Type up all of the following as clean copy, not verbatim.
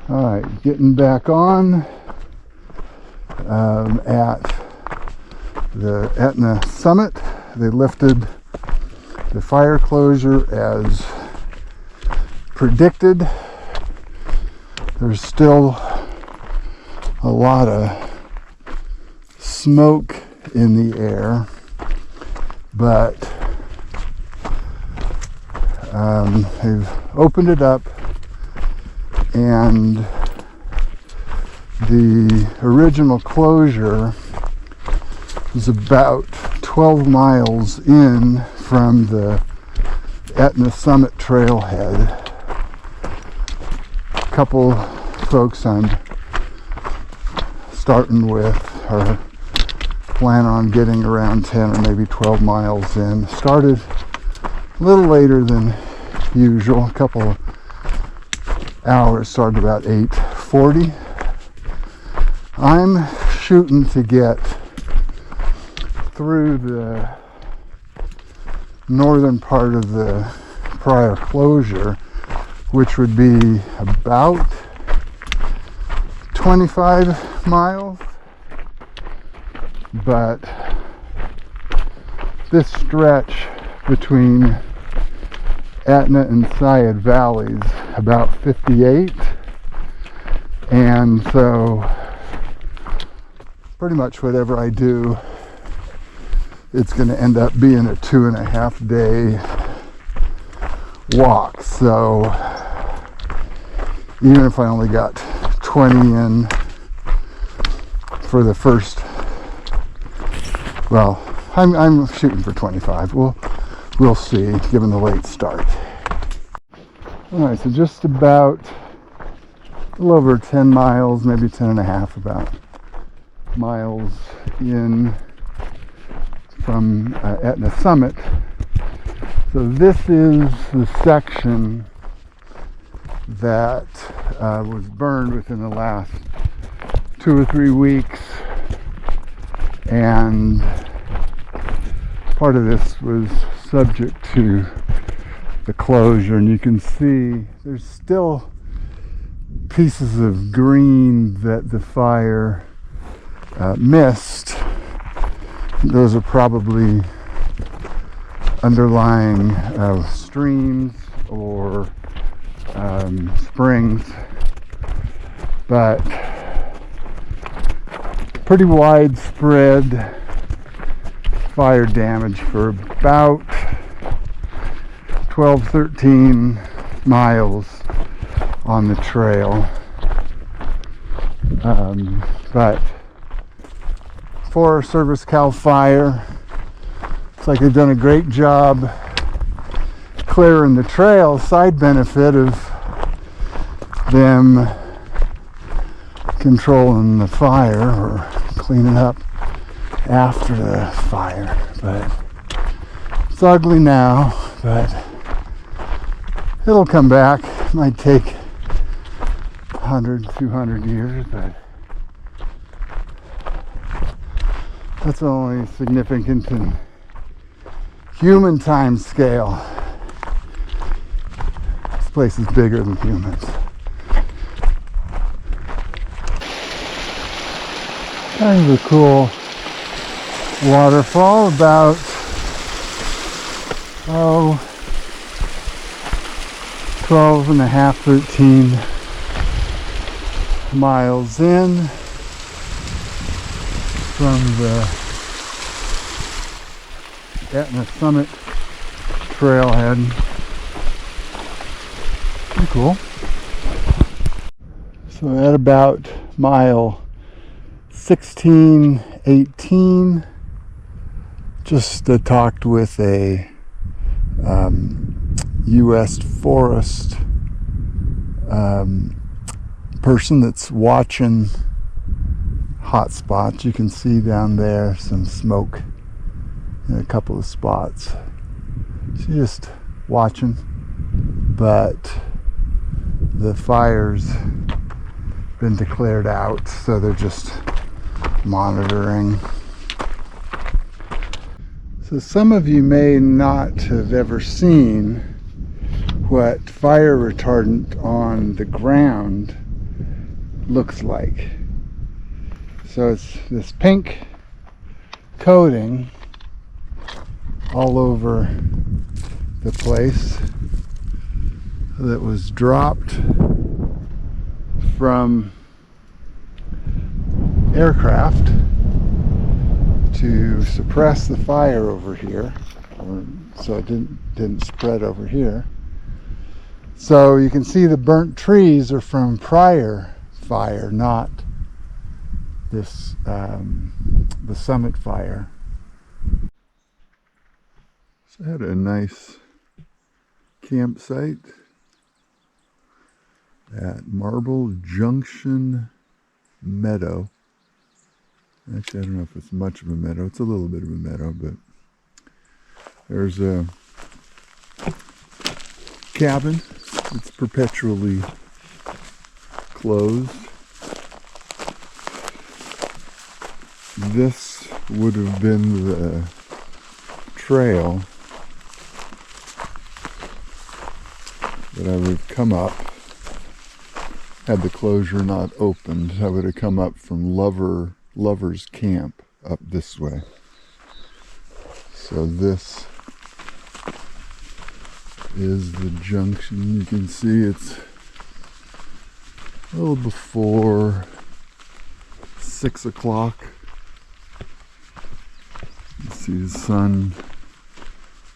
All right, getting back on at the Etna Summit. They lifted the fire closure as predicted. There's still a lot of smoke in the air, but they've opened it up, and the original closure was about 12 miles in from the Etna Summit trailhead. A couple folks I'm starting with are plan on getting around 10 or maybe 12 miles in. Started a little later than usual, a couple of hours, started about 8:40. I'm shooting to get through the northern part of the prior closure, which would be about 25 miles. But this stretch between Etna and Syed Valleys about 58, and so pretty much whatever I do, it's going to end up being a 2.5 day walk. So even if I only got 20 in for the first, well, I'm shooting for 25. We'll see, given the late start. All right, so just about a little over 10 miles, maybe 10.5 about miles in from Etna Summit. So this is the section that was burned within the last 2 or 3 weeks, and part of this was subject to the closure, and you can see there's still pieces of green that the fire missed. Those are probably underlying streams or springs, but pretty widespread fire damage for about 12-13 miles on the trail. But Forest Service Cal Fire, looks like they've done a great job clearing the trail. Side benefit of them controlling the fire or cleaning up after the fire, but it's ugly now, but it'll come back. It might take 100, 200 years, but that's only significant in human time scale. This place is bigger than humans. Kind of a cool waterfall, about 12.5, 13 miles in from the Etna Summit trailhead. Pretty cool. So at about mile 16, 18, just talked with a U.S. forest person that's watching hot spots. You can see down there some smoke in a couple of spots. She's just watching, but the fire's been declared out, so they're just monitoring. So some of you may not have ever seen what fire retardant on the ground looks like. So it's this pink coating all over the place that was dropped from aircraft to suppress the fire over here, so it didn't spread over here. So you can see the burnt trees are from prior fire, not this the Summit fire. So I had a nice campsite at Marble Junction Meadow. Actually, I don't know if it's much of a meadow. It's a little bit of a meadow, but there's a cabin. It's perpetually closed. This would have been the trail that I would come up, had the closure not opened. I would have come up from Lover's Camp up this way. So this is the junction. You can see it's a little before 6 o'clock. You see the sun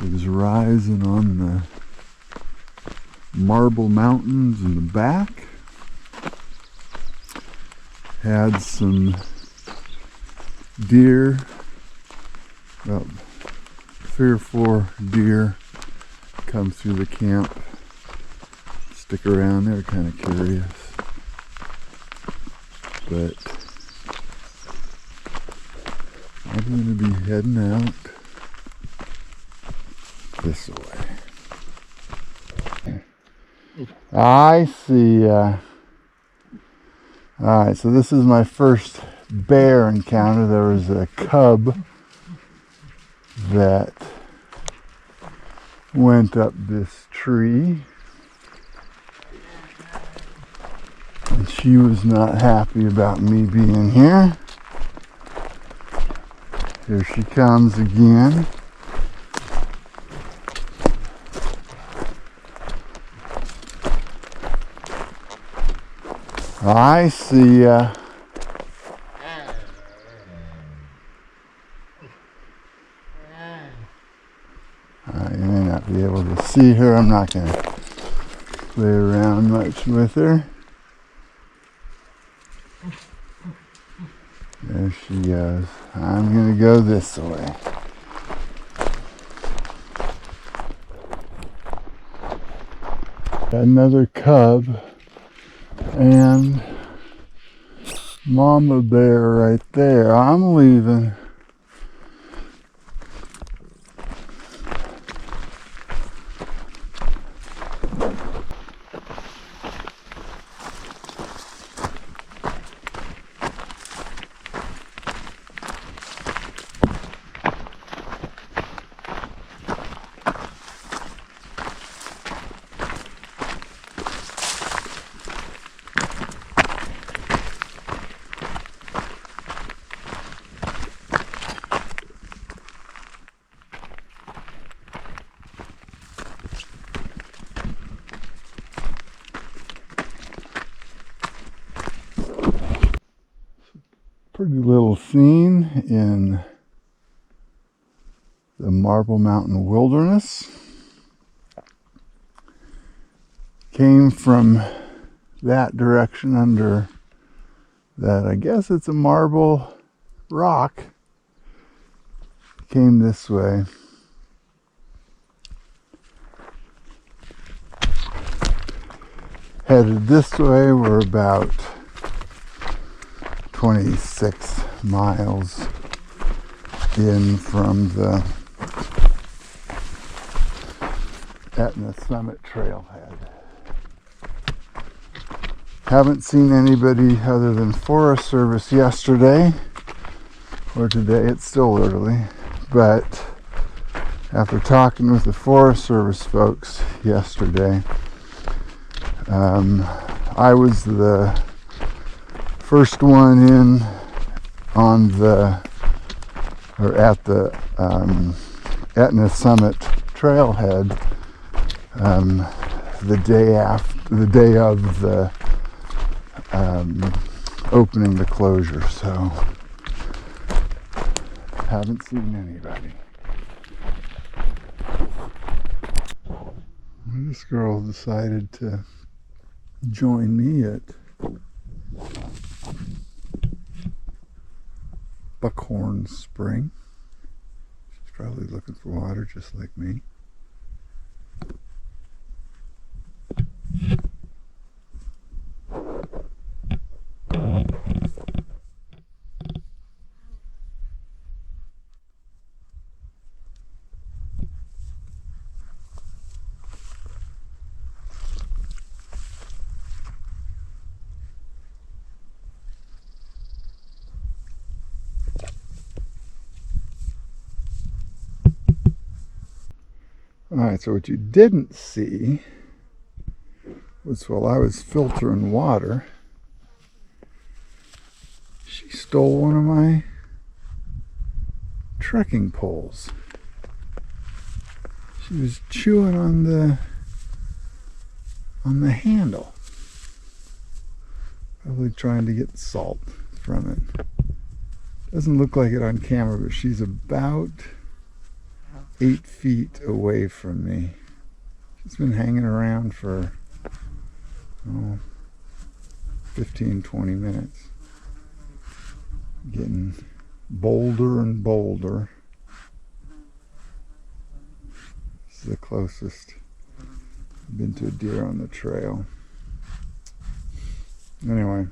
is rising on the Marble Mountains in the back. Had some deer, about 3 or 4 deer come through the camp, stick around. They're kind of curious, but I'm going to be heading out this way. I see. Alright, so this is my first bear encounter. There was a cub that went up this tree, and she was not happy about me being here. Here she comes again. I see ya. You may not be able to see her. I'm not going to play around much with her. There she goes. I'm going to go this way. Got another cub and mama bear right there. I'm leaving. Pretty little scene in the Marble Mountain Wilderness. Came from that direction under that, I guess it's a marble rock. Came this way. Headed this way. We're about 26 miles in from the Etna Summit trailhead. Haven't seen anybody other than Forest Service yesterday or today. It's still early, but after talking with the Forest Service folks yesterday, I was the First one in on the, or at the Etna Summit trailhead, the day of the opening the closure, so haven't seen anybody. This girl decided to join me at Buckhorn Spring. She's probably looking for water just like me. Alright, so what you didn't see was while I was filtering water, she stole one of my trekking poles. She was chewing on the handle, probably trying to get salt from it. Doesn't look like it on camera, but she's about 8 feet away from me. She's been hanging around for 15-20 minutes, getting bolder and bolder. This is the closest I've been to a deer on the trail. Anyway,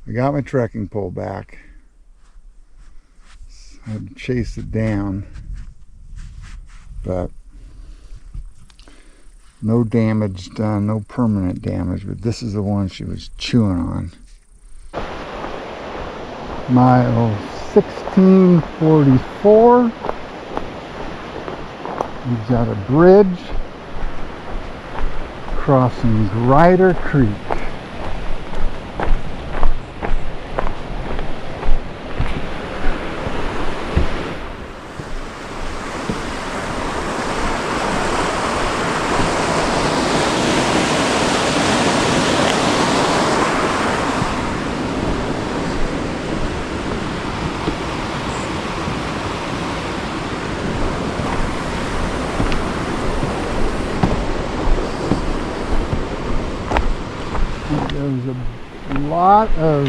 I got my trekking pole back. I had to chase it down, but no damage done, no permanent damage, but this is the one she was chewing on. Mile 1644. We've got a bridge crossing Grider Creek. There's a lot of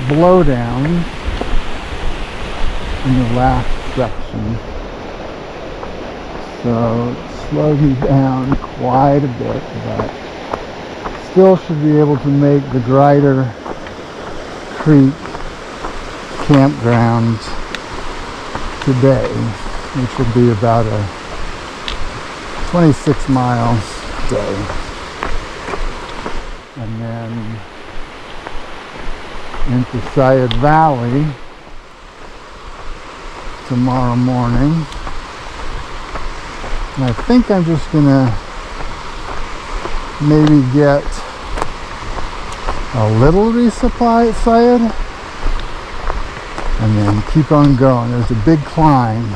blowdown in the last section, so it slowed me down quite a bit, but still should be able to make the Grider Creek campground today, which will be about a 26-mile day. And then into Syed Valley tomorrow morning. And I think I'm just gonna maybe get a little resupply at Syed and then keep on going. There's a big climb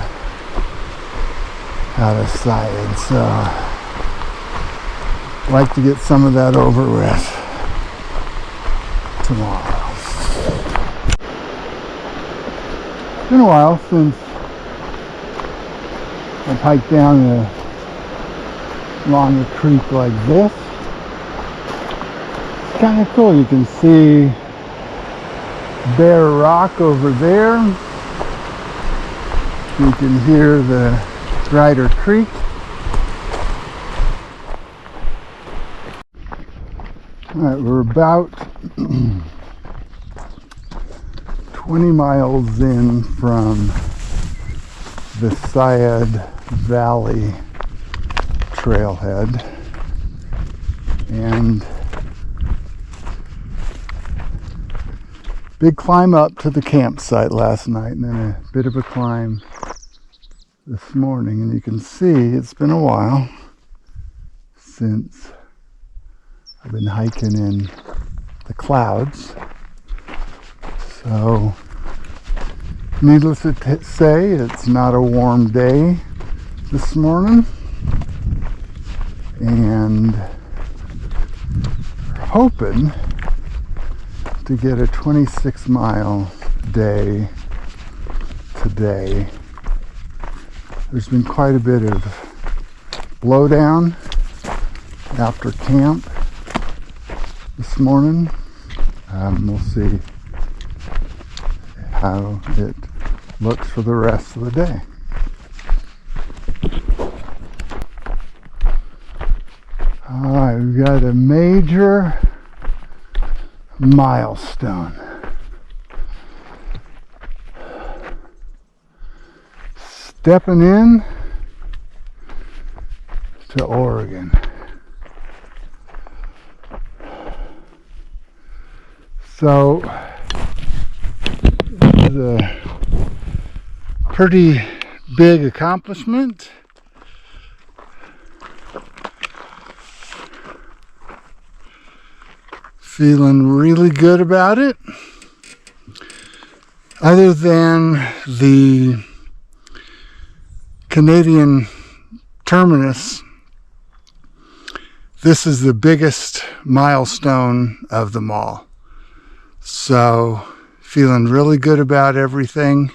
out of Syed, so I'd like to get some of that over with tomorrow. It's been a while since I've hiked down along a creek like this. It's kind of cool. You can see bare rock over there. You can hear the Grider Creek. Alright, we're about 20 miles in from the Syed Valley trailhead, and big climb up to the campsite last night, and then a bit of a climb this morning. And you can see it's been a while since I've been hiking in the clouds. So, needless to say, it's not a warm day this morning. And we're hoping to get a 26-mile day today. There's been quite a bit of blowdown after camp this morning. We'll see how it looks for the rest of the day. Alright, we've got a major milestone. Stepping in to Oregon. So, this is a pretty big accomplishment. Feeling really good about it. Other than the Canadian terminus, this is the biggest milestone of them all. So, feeling really good about everything,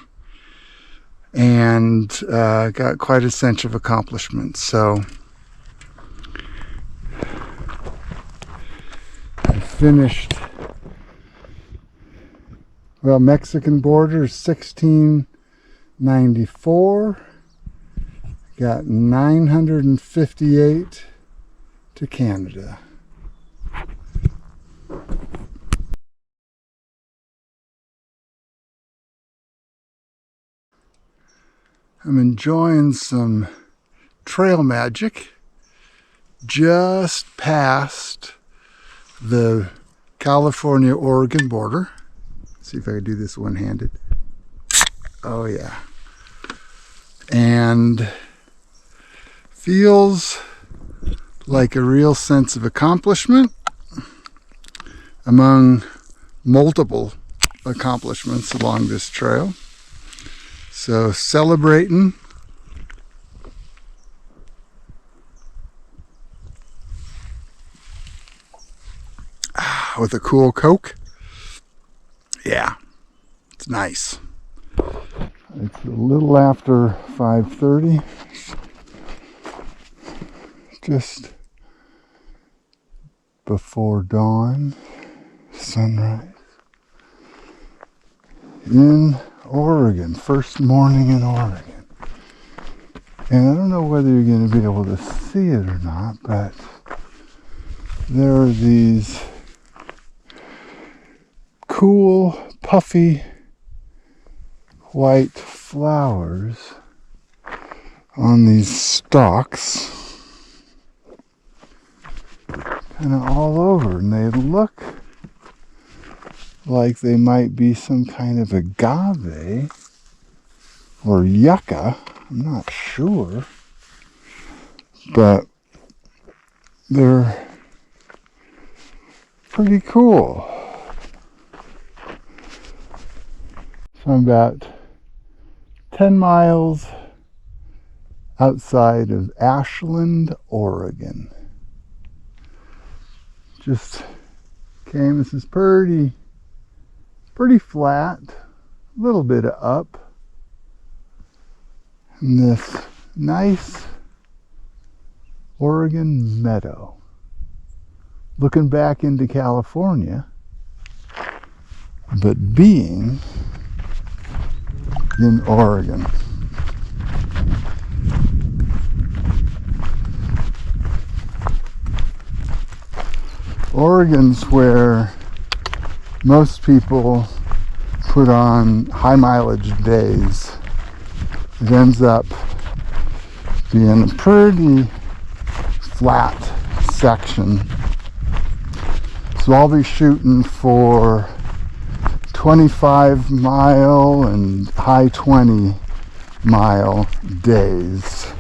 and got quite a sense of accomplishment. So, I finished, well, Mexican border is 1694. Got 958 to Canada. I'm enjoying some trail magic just past the California-Oregon border. Let's see if I can do this one-handed. Oh yeah. And feels like a real sense of accomplishment among multiple accomplishments along this trail. So celebrating with a cool Coke. Yeah, it's nice. It's a little after 5:30. Just before dawn, sunrise. In Oregon, first morning in Oregon. And I don't know whether you're going to be able to see it or not, but there are these cool, puffy, white flowers on these stalks, kind of all over, and they look like they might be some kind of agave or yucca. I'm not sure, but they're pretty cool. So I'm about 10 miles outside of Ashland, Oregon. Just came, this is pretty flat, a little bit of up. And this nice Oregon meadow. Looking back into California, but being in Oregon. Oregon's where most people put on high mileage days. It ends up being a pretty flat section. So I'll be shooting for 25-mile and high 20-mile days.